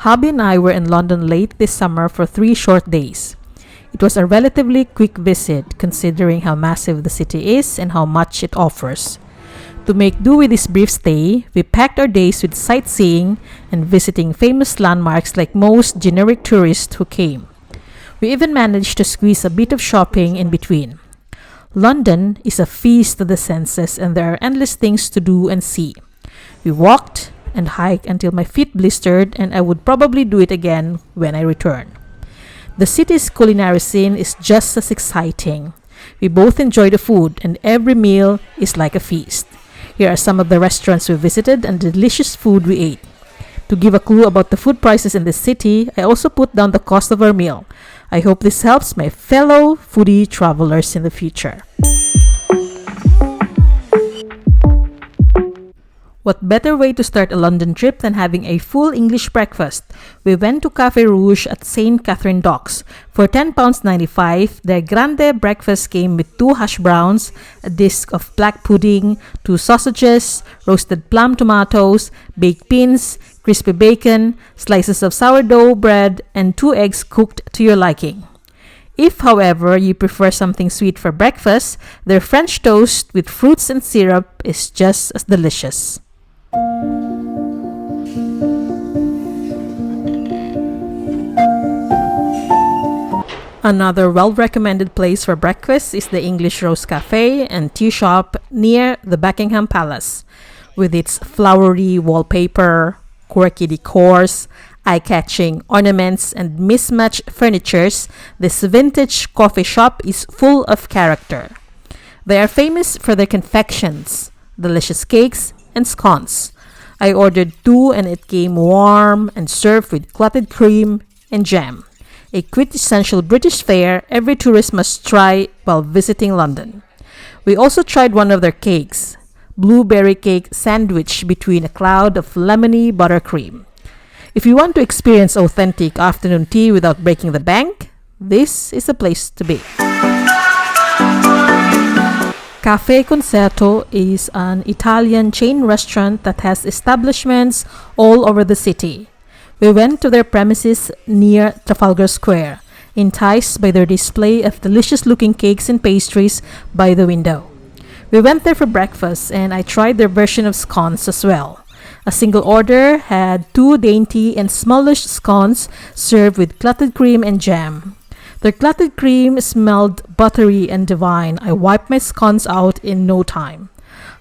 Hubby and I were in London late this summer for 3 short days. It was a relatively quick visit considering how massive the city is and how much it offers. To make do with this brief stay, we packed our days with sightseeing and visiting famous landmarks like most generic tourists who came. We even managed to squeeze a bit of shopping in between. London is a feast to the senses and there are endless things to do and see. We walked and hiked until my feet blistered, and I would probably do it again when I return. The city's culinary scene is just as exciting. We both enjoy the food and every meal is like a feast. Here are some of the restaurants we visited and the delicious food we ate. To give a clue about the food prices in this city, I also put down the cost of our meal. I hope this helps my fellow foodie travelers in the future. What better way to start a London trip than having a full English breakfast? We went to Café Rouge at St. Catherine Docks. For £10.95, their grande breakfast came with 2 hash browns, a disc of black pudding, 2 sausages, roasted plum tomatoes, baked beans, crispy bacon, slices of sourdough bread, and 2 eggs cooked to your liking. If, however, you prefer something sweet for breakfast, their French toast with fruits and syrup is just as delicious. Another well-recommended place for breakfast is the English Rose Cafe and Tea Shop near the Buckingham Palace. With its flowery wallpaper, quirky decors, eye-catching ornaments, and mismatched furnitures, this vintage coffee shop is full of character. They are famous for their confections, delicious cakes, and scones. I ordered 2 and it came warm and served with clotted cream and jam. A quintessential British fare every tourist must try while visiting London. We also tried one of their cakes, blueberry cake sandwich between a cloud of lemony buttercream. If you want to experience authentic afternoon tea without breaking the bank, this is the place to be. Caffè Concerto is an Italian chain restaurant that has establishments all over the city. We went to their premises near Trafalgar Square, enticed by their display of delicious-looking cakes and pastries by the window. We went there for breakfast and I tried their version of scones as well. A single order had 2 dainty and smallish scones served with clotted cream and jam. Their clotted cream smelled buttery and divine. I wiped my scones out in no time.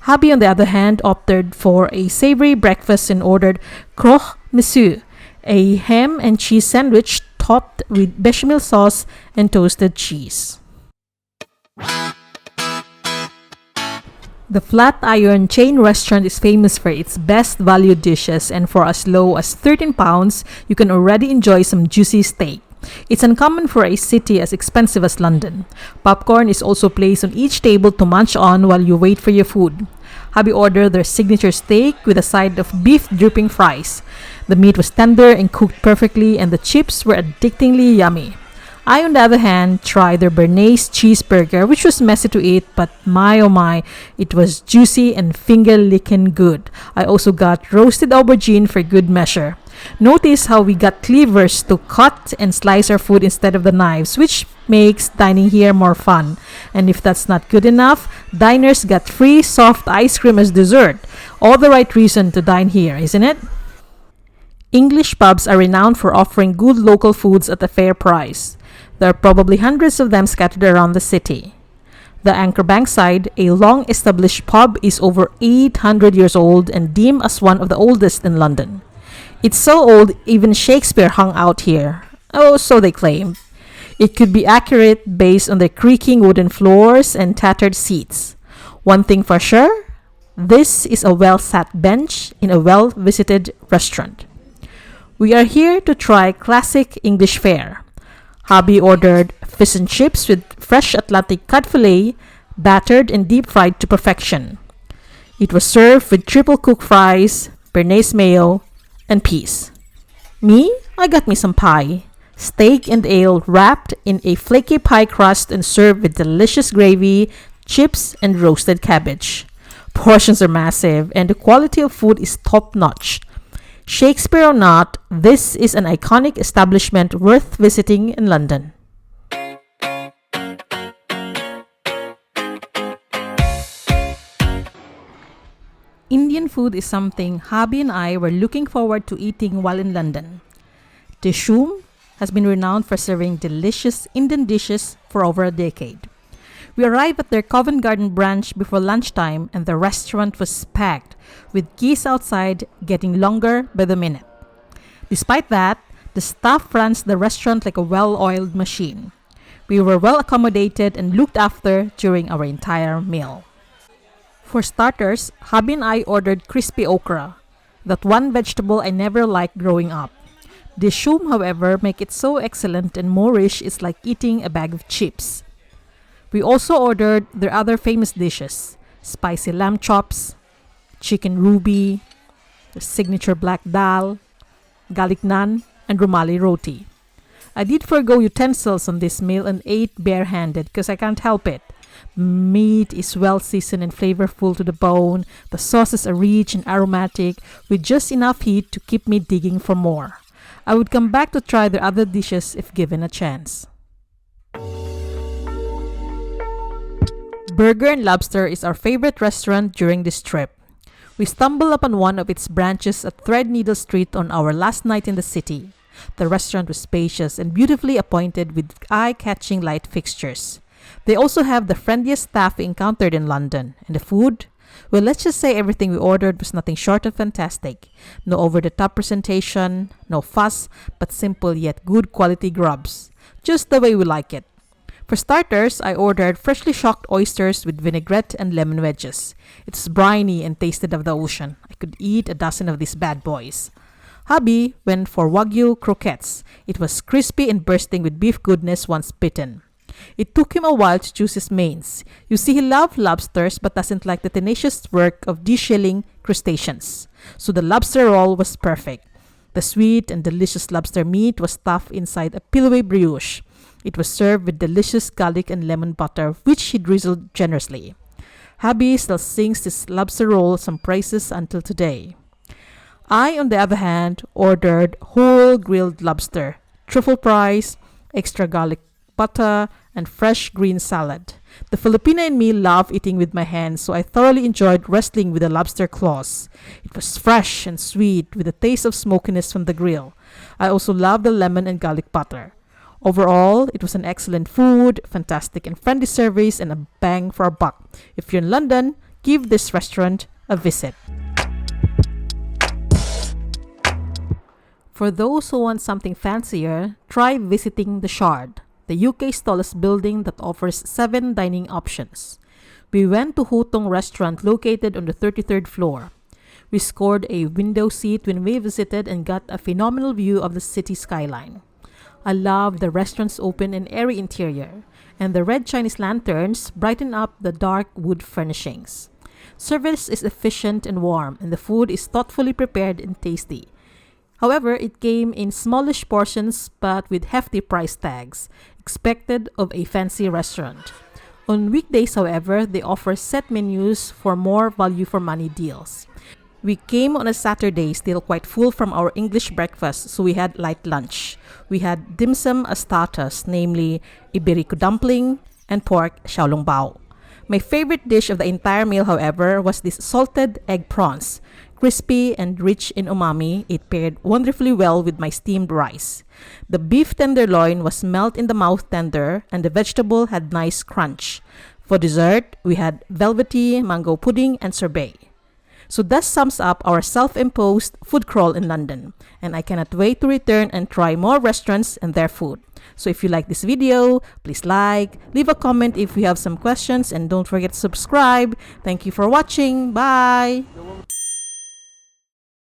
Hubby, on the other hand, opted for a savory breakfast and ordered croque monsieur, a ham and cheese sandwich topped with bechamel sauce and toasted cheese. The Flatiron chain restaurant is famous for its best value dishes, and for as low as £13, you can already enjoy some juicy steak. It's uncommon for a city as expensive as London. Popcorn is also placed on each table to munch on while you wait for your food. Hubby ordered their signature steak with a side of beef dripping fries. The meat was tender and cooked perfectly, and the chips were addictingly yummy. I, on the other hand, tried their Bernaise cheeseburger, which was messy to eat, but my oh my, it was juicy and finger-licking good. I also got roasted aubergine for good measure. Notice how we got cleavers to cut and slice our food instead of the knives, which makes dining here more fun. And if that's not good enough, diners got free soft ice cream as dessert. All the right reason to dine here, isn't it? English pubs are renowned for offering good local foods at a fair price. There are probably hundreds of them scattered around the city. The Anchor Bankside, a long-established pub, is over 800 years old and deemed as one of the oldest in London. It's so old, even Shakespeare hung out here. Oh, so they claim. It could be accurate based on their creaking wooden floors and tattered seats. One thing for sure, this is a well-sat bench in a well-visited restaurant. We are here to try classic English fare. Hubby ordered fish and chips with fresh Atlantic cod fillet, battered and deep-fried to perfection. It was served with triple-cooked fries, Bernaise mayo, and peas. Me, I got me some pie. Steak and ale wrapped in a flaky pie crust and served with delicious gravy, chips, and roasted cabbage. Portions are massive and the quality of food is top-notch. Shakespeare or not, this is an iconic establishment worth visiting in London. Indian food is something hubby and I were looking forward to eating while in London. Dishoom has been renowned for serving delicious Indian dishes for over a decade. We arrived at their Covent Garden branch before lunchtime and the restaurant was packed, with queues outside getting longer by the minute. Despite that, the staff runs the restaurant like a well-oiled machine. We were well accommodated and looked after during our entire meal. For starters, hubby and I ordered crispy okra, that one vegetable I never liked growing up. Dishoom, however, make it so excellent and Moorish it's like eating a bag of chips. We also ordered their other famous dishes, spicy lamb chops, chicken ruby, the signature black dal, garlic naan, and rumali roti. I did forgo utensils on this meal and ate barehanded because I can't help it. Meat is well seasoned and flavorful to the bone. The sauces are rich and aromatic with just enough heat to keep me digging for more. I would come back to try their other dishes if given a chance. Burger and Lobster is our favorite restaurant during this trip. We stumbled upon one of its branches at Threadneedle Street on our last night in the city. The restaurant was spacious and beautifully appointed with eye-catching light fixtures. They also have the friendliest staff we encountered in London. And the food? Well, let's just say everything we ordered was nothing short of fantastic. No over-the-top presentation, no fuss, but simple yet good quality grubs. Just the way we like it. For starters, I ordered freshly shocked oysters with vinaigrette and lemon wedges. It's briny and tasted of the ocean. I could eat a dozen of these bad boys. Hubby went for Wagyu croquettes. It was crispy and bursting with beef goodness once bitten. It took him a while to choose his mains. You see, he loves lobsters but doesn't like the tenacious work of deshelling crustaceans. So the lobster roll was perfect. The sweet and delicious lobster meat was stuffed inside a pillowy brioche. It was served with delicious garlic and lemon butter, which he drizzled generously. Hubby still sings this lobster roll some praises until today. I, on the other hand, ordered whole grilled lobster, truffle fries, extra garlic butter, and fresh green salad. The Filipina in me love eating with my hands, so I thoroughly enjoyed wrestling with the lobster claws. It was fresh and sweet with a taste of smokiness from the grill. I also loved the lemon and garlic butter. Overall, it was an excellent food, fantastic and friendly service, and a bang for our buck. If you're in London, give this restaurant a visit. For those who want something fancier, try visiting the Shard, the UK's tallest building that offers 7 dining options. We went to Hutong restaurant located on the 33rd floor. We scored a window seat when we visited and got a phenomenal view of the city skyline. I love the restaurant's open and airy interior, and the red Chinese lanterns brighten up the dark wood furnishings. Service is efficient and warm, and the food is thoughtfully prepared and tasty. However, it came in smallish portions but with hefty price tags, expected of a fancy restaurant. On weekdays, however, they offer set menus for more value-for-money deals. We came on a Saturday still quite full from our English breakfast, so we had light lunch. We had dim sum as starters, namely Iberico dumpling and pork xiaolongbao. My favorite dish of the entire meal, however, was this salted egg prawns. Crispy and rich in umami, it paired wonderfully well with my steamed rice. The beef tenderloin was melt in the mouth tender, and the vegetable had nice crunch. For dessert, we had velvety mango pudding and sorbet. So that sums up our self-imposed food crawl in London, and I cannot wait to return and try more restaurants and their food. So if you like this video, please like, leave a comment if you have some questions, and don't forget to subscribe. Thank you for watching. Bye!